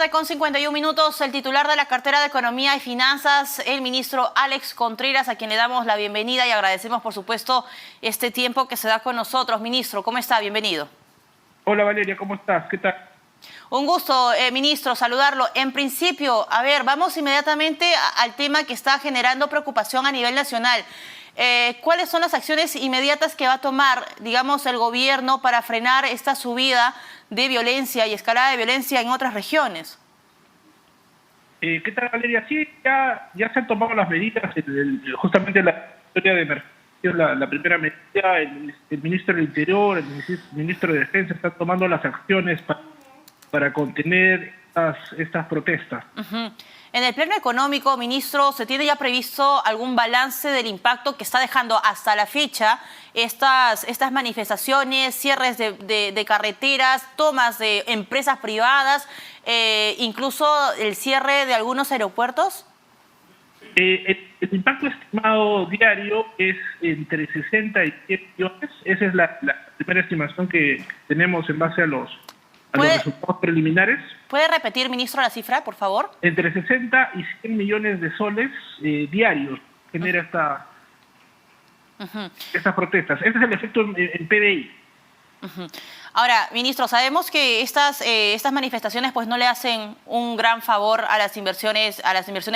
con 51 minutos, el titular de la cartera de Economía y Finanzas, el ministro Alex Contreras, a quien le damos la bienvenida y agradecemos, por supuesto, este tiempo que se da con nosotros. Ministro, ¿cómo está? Bienvenido. Hola Valeria, ¿cómo estás? ¿Qué tal? Un gusto, ministro, saludarlo. En principio, a ver, vamos inmediatamente al tema que está generando preocupación a nivel nacional. ¿Cuáles son las acciones inmediatas que va a tomar, digamos, el gobierno para frenar esta subida de violencia y escalada de violencia en otras regiones? ¿Qué tal, Valeria? Sí, ya se han tomado las medidas, justamente la historia de emergencia, la primera medida, el ministro del Interior, el ministro de Defensa están tomando las acciones para contener estas protestas. En el plano económico, ministro, ¿se tiene ya previsto algún balance del impacto que está dejando hasta la fecha estas manifestaciones, cierres de carreteras, tomas de empresas privadas, incluso el cierre de algunos aeropuertos? El impacto estimado diario es entre 60 y 100 millones. Esa es la primera estimación que tenemos en base a los resultados preliminares. ¿Puede repetir, ministro, la cifra, por favor? Entre 60 y 100 millones de soles diarios genera estas protestas. Ese es el efecto en PBI. Ahora, ministro, sabemos que estas manifestaciones pues no le hacen un gran favor a las inversiones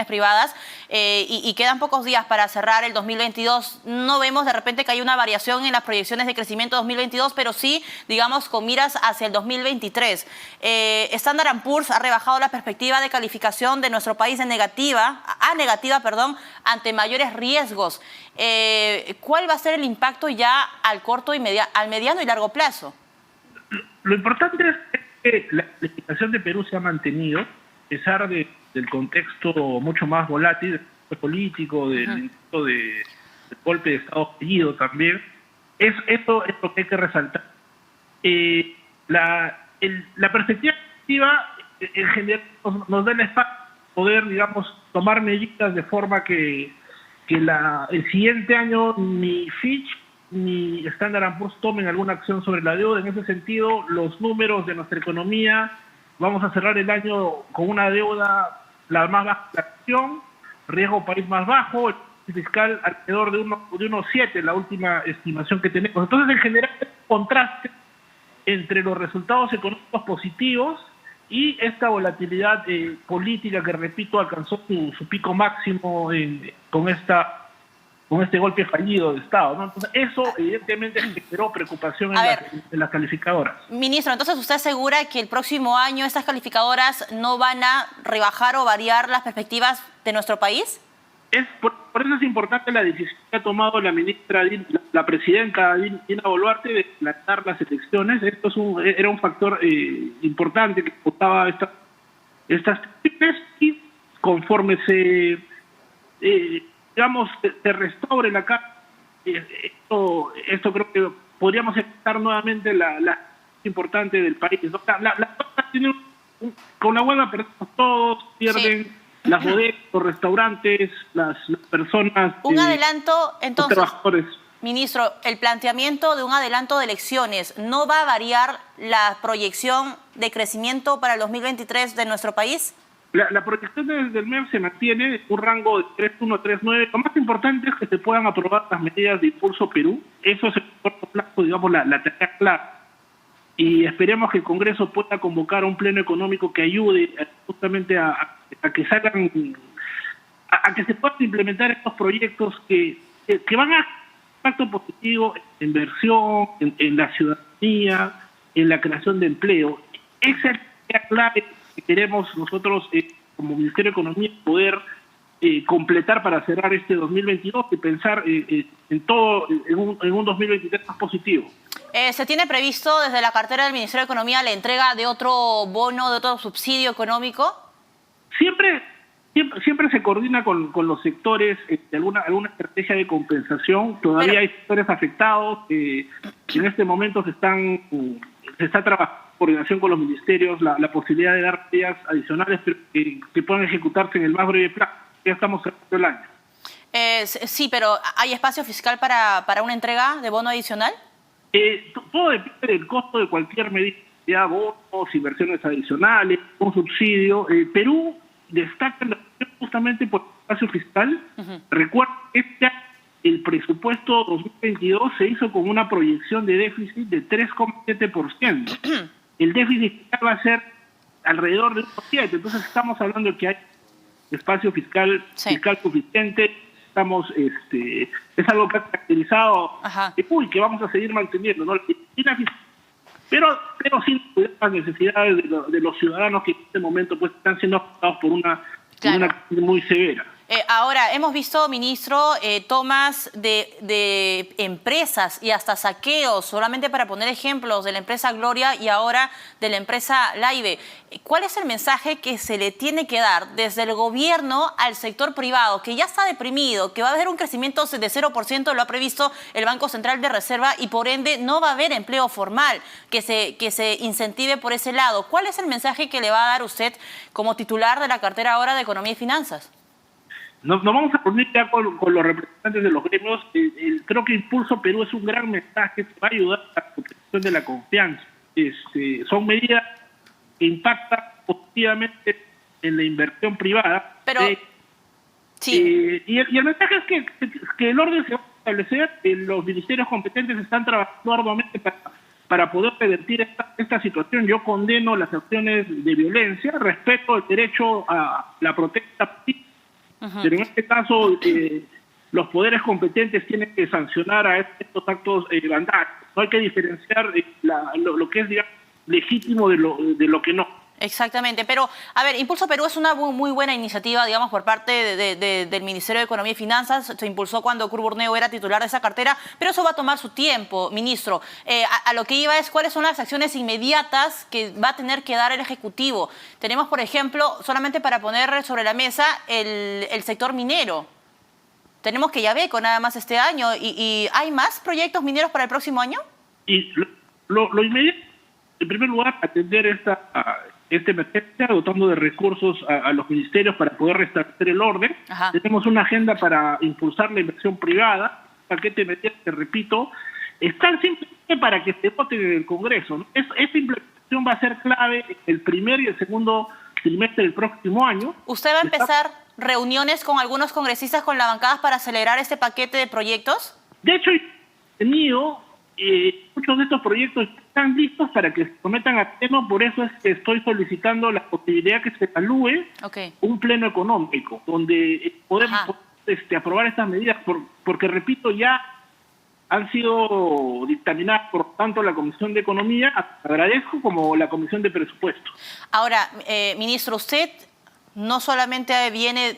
privadas y quedan pocos días para cerrar el 2022. No vemos de repente que hay una variación en las proyecciones de crecimiento 2022, pero sí, digamos, con miras hacia el 2023. Standard & Poor's ha rebajado la perspectiva de calificación de nuestro país a negativa, ante mayores riesgos. ¿Cuál va a ser el impacto ya al al mediano y largo plazo? Lo importante es que la calificación de Perú se ha mantenido, a pesar del contexto mucho más volátil, del político, del golpe de Estado fallido también. Esto es lo que hay que resaltar. La perspectiva positiva en general nos da el espacio para poder, digamos, tomar medidas de forma que el siguiente año ni Fitch ni Standard & Poor's tomen alguna acción sobre la deuda. En ese sentido, los números de nuestra economía, vamos a cerrar el año con una deuda la más baja de la nación, riesgo país más bajo, el fiscal alrededor de 1,7, la última estimación que tenemos. Entonces, en general, hay un contraste entre los resultados económicos positivos y esta volatilidad política que, repito, alcanzó su pico máximo con este golpe fallido de Estado, ¿no? Entonces, eso evidentemente generó preocupación en las calificadoras. Ministro, entonces usted asegura que el próximo año estas calificadoras no van a rebajar o variar las perspectivas de nuestro país. Por eso es importante la decisión que ha tomado la ministra, la presidenta Dina Boluarte, de plantar las elecciones. Esto era un factor importante que aportaba estas cuestiones, y conforme se restaure la carta, esto creo que podríamos estar nuevamente la importante del país, ¿no? Con la huelga perdemos todos, pierden las bodegas, los restaurantes, las personas. Un adelanto, entonces, los trabajadores. Ministro, el planteamiento de un adelanto de elecciones, ¿no va a variar la proyección de crecimiento para el 2023 de nuestro país? La proyección del MEF se mantiene en un rango de 3,1 a 3,9. Lo más importante es que se puedan aprobar las medidas de Impulso Perú. Eso es en corto plazo, digamos, la tarea clara. Y esperemos que el Congreso pueda convocar un pleno económico que ayude justamente a que salgan, a que se puedan implementar estos proyectos que van a impacto positivo en inversión, en la ciudadanía, en la creación de empleo. Esa es la clave que queremos nosotros como Ministerio de Economía poder completar para cerrar este 2022 y pensar en un 2023 más positivo. ¿Se tiene previsto desde la cartera del Ministerio de Economía la entrega de otro bono, de otro subsidio económico? Siempre se coordina con los sectores de alguna estrategia de compensación. Todavía hay sectores afectados que en este momento se está trabajando en coordinación con los ministerios la posibilidad de dar medidas adicionales que puedan ejecutarse en el más breve plazo. Ya estamos cerrando el año. Sí, pero ¿hay espacio fiscal para una entrega de bono adicional? Todo depende del costo de cualquier medida. ya bonos, inversiones adicionales, un subsidio. Perú destaca en la región justamente por el espacio fiscal. Recuerda que el presupuesto 2022 se hizo con una proyección de déficit de 3,7%. El déficit fiscal va a ser alrededor de 1,7%. Entonces estamos hablando de que hay espacio fiscal suficiente. Estamos, es algo que ha caracterizado y que vamos a seguir manteniendo, ¿no? Pero sin cuidar las necesidades de los ciudadanos que en este momento pues están siendo afectados por una crisis muy severa. Ahora, hemos visto, ministro, tomas de empresas y hasta saqueos, solamente para poner ejemplos, de la empresa Gloria y ahora de la empresa Laibe. ¿Cuál es el mensaje que se le tiene que dar desde el gobierno al sector privado, que ya está deprimido, que va a haber un crecimiento de 0%, lo ha previsto el Banco Central de Reserva, y por ende no va a haber empleo formal que se incentive por ese lado? ¿Cuál es el mensaje que le va a dar usted como titular de la cartera ahora de Economía y Finanzas? Nos vamos a reunir ya con los representantes de los gremios. Creo que Impulso Perú es un gran mensaje que va a ayudar a la protección de la confianza. Son medidas que impactan positivamente en la inversión privada. Pero, sí. Y el mensaje es que el orden se va a establecer, que los ministerios competentes están trabajando arduamente para poder revertir esta situación. Yo condeno las acciones de violencia, respeto el derecho a la protesta, pero en este caso los poderes competentes tienen que sancionar a estos actos vandálicos. No hay que diferenciar lo que es, digamos, legítimo de lo que no. Exactamente, pero a ver, Impulso Perú es una muy buena iniciativa, digamos, por parte del Ministerio de Economía y Finanzas. Se impulsó cuando Cruz Burneo era titular de esa cartera, pero eso va a tomar su tiempo, ministro. A lo que iba es cuáles son las acciones inmediatas que va a tener que dar el Ejecutivo. Tenemos, por ejemplo, solamente para poner sobre la mesa el sector minero. Tenemos que Quellaveco nada más este año, y ¿hay más proyectos mineros para el próximo año? Y lo inmediato, en primer lugar, atender esta emergencia, dotando de recursos a los ministerios para poder restablecer el orden. Tenemos una agenda para impulsar la inversión privada, paquete de medidas que, repito, están simplemente para que se voten en el Congreso, ¿no? Esta implementación va a ser clave en el primer y el segundo trimestre del próximo año. ¿Usted va a empezar reuniones con algunos congresistas, con las bancadas, para acelerar este paquete de proyectos? De hecho, muchos de estos proyectos están listos para que se sometan a pleno. Por eso es que estoy solicitando la posibilidad que se evalúe un pleno económico, donde podemos aprobar estas medidas, porque, repito, ya han sido dictaminadas por tanto la Comisión de Economía, agradezco, como la Comisión de Presupuestos. Ahora, ministro, usted no solamente viene,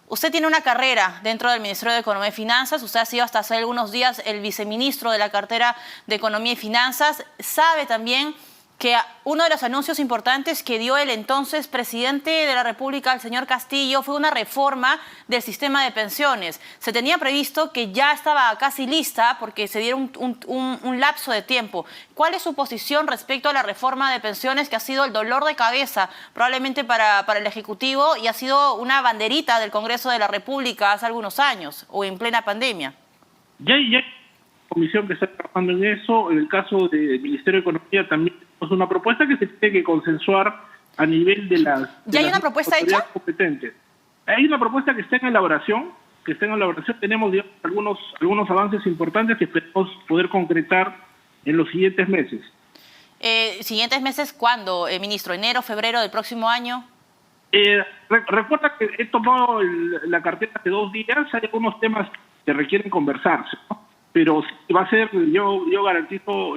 usted tiene una carrera dentro del Ministerio de Economía y Finanzas. Usted ha sido hasta hace algunos días el viceministro de la cartera de Economía y Finanzas. Sabe también que uno de los anuncios importantes que dio el entonces presidente de la República, el señor Castillo, fue una reforma del sistema de pensiones. Se tenía previsto que ya estaba casi lista porque se diera un lapso de tiempo. ¿Cuál es su posición respecto a la reforma de pensiones, que ha sido el dolor de cabeza probablemente para el Ejecutivo y ha sido una banderita del Congreso de la República hace algunos años o en plena pandemia? Ya hay comisión que está trabajando en eso. En el caso del Ministerio de Economía también tenemos una propuesta que se tiene que consensuar a nivel de las... ¿Ya hay una propuesta hecha? Competentes. Hay una propuesta que está en elaboración, tenemos, digamos, algunos avances importantes que esperamos poder concretar en los siguientes meses. ¿Siguientes meses cuándo, ministro? ¿Enero, febrero del próximo año? Recuerda que he tomado la cartera hace 2 días. Hay algunos temas que requieren conversarse, ¿no? Pero va a ser, yo garantizo,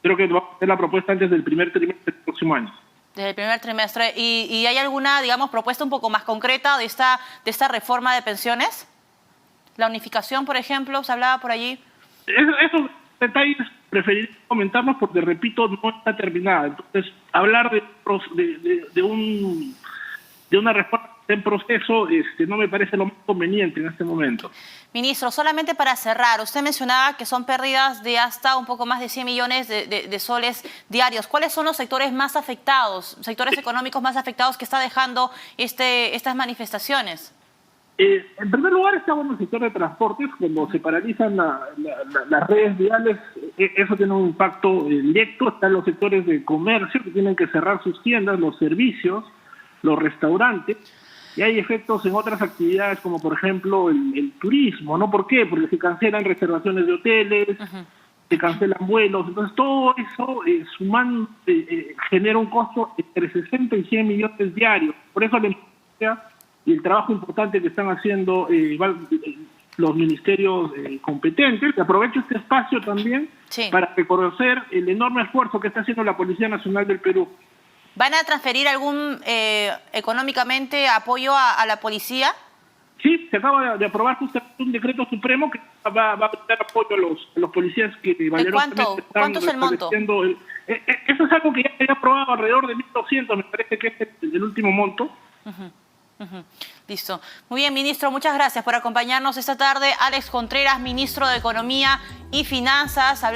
creo que va a ser la propuesta antes del primer trimestre del próximo año. Desde el primer trimestre. ¿Y hay alguna, digamos, propuesta un poco más concreta de esta reforma de pensiones? La unificación, por ejemplo, se hablaba por allí. Esos detalles preferiría comentarlos porque, repito, no está terminada. Entonces, hablar de una reforma en proceso no me parece lo más conveniente en este momento. Ministro, solamente para cerrar, usted mencionaba que son pérdidas de hasta un poco más de 100 millones de soles diarios. ¿Cuáles son los sectores más afectados, sectores económicos más afectados que está dejando estas manifestaciones? En primer lugar, estamos en el sector de transportes. Cuando se paralizan las redes viales, eso tiene un impacto directo. Están los sectores de comercio que tienen que cerrar sus tiendas, los servicios, los restaurantes. Y hay efectos en otras actividades, como por ejemplo el turismo, ¿no? ¿Por qué? Porque se cancelan reservaciones de hoteles, se cancelan vuelos. Entonces, todo eso sumando genera un costo entre 60 y 100 millones diarios. Por eso la industria y el trabajo importante que están haciendo los ministerios competentes. Aprovecho este espacio también para reconocer el enorme esfuerzo que está haciendo la Policía Nacional del Perú. ¿Van a transferir algún económicamente apoyo a la policía? Sí, se acaba de aprobar justamente un decreto supremo que va a dar apoyo a los policías que valerosamente están... ¿Cuánto es el monto? Eso es algo que ya se ha aprobado, alrededor de 1.200, me parece que es el último monto. Listo. Muy bien, ministro, muchas gracias por acompañarnos esta tarde. Alex Contreras, ministro de Economía y Finanzas.